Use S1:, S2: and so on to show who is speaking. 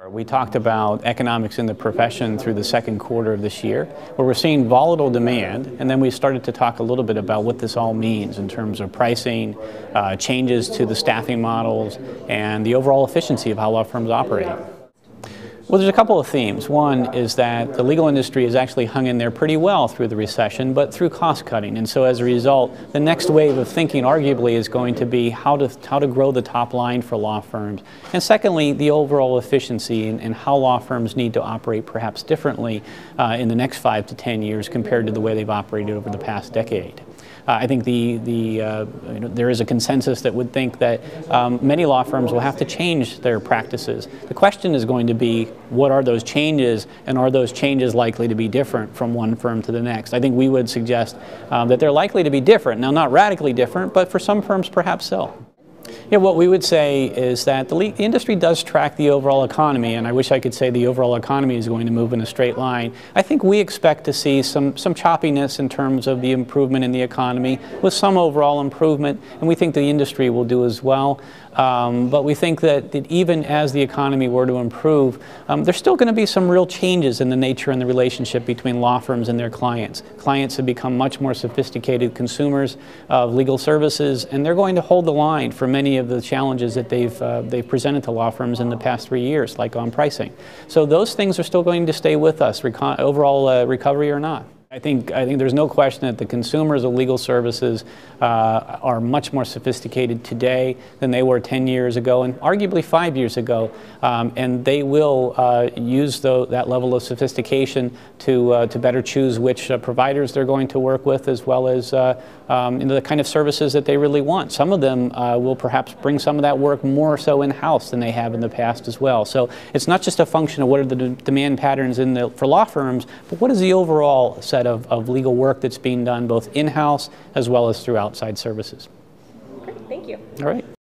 S1: We talked about economics in the profession through the second quarter of this year, where we're seeing volatile demand, and then we started to talk a little bit about what this all means in terms of pricing, changes to the staffing models, and the overall efficiency of how law firms operate. Well, there's a couple of themes. One is that the legal industry has actually hung in there pretty well through the recession, but through cost cutting. And so as a result, the next wave of thinking arguably is going to be how to grow the top line for law firms. And secondly, the overall efficiency and how law firms need to operate perhaps differently in the next 5 to 10 years compared to the way they've operated over the past decade. I think there is a consensus that would think that many law firms will have to change their practices. The question is going to be, what are those changes, and are those changes likely to be different from one firm to the next? I think we would suggest that they're likely to be different. Now, not radically different, but for some firms perhaps so. Yeah, what we would say is that the industry does track the overall economy, and I wish I could say the overall economy is going to move in a straight line. I think we expect to see some choppiness in terms of the improvement in the economy, with some overall improvement, and we think the industry will do as well. But we think that even as the economy were to improve, there's still going to be some real changes in the nature and the relationship between law firms and their clients. Clients have become much more sophisticated consumers of legal services, and they're going to hold the line for many of the challenges that they've presented to law firms in the past 3 years, like on pricing. So those things are still going to stay with us, overall recovery or not. I think there's no question that the consumers of legal services are much more sophisticated today than they were 10 years ago, and arguably 5 years ago, and they will use that level of sophistication to better choose which providers they're going to work with, as well as the kind of services that they really want. Some of them will perhaps bring some of that work more so in-house than they have in the past as well. So it's not just a function of what are the demand patterns for law firms, but what is the overall set of legal work that's being done both in-house as well as through outside services.
S2: Great, thank you.
S1: All right.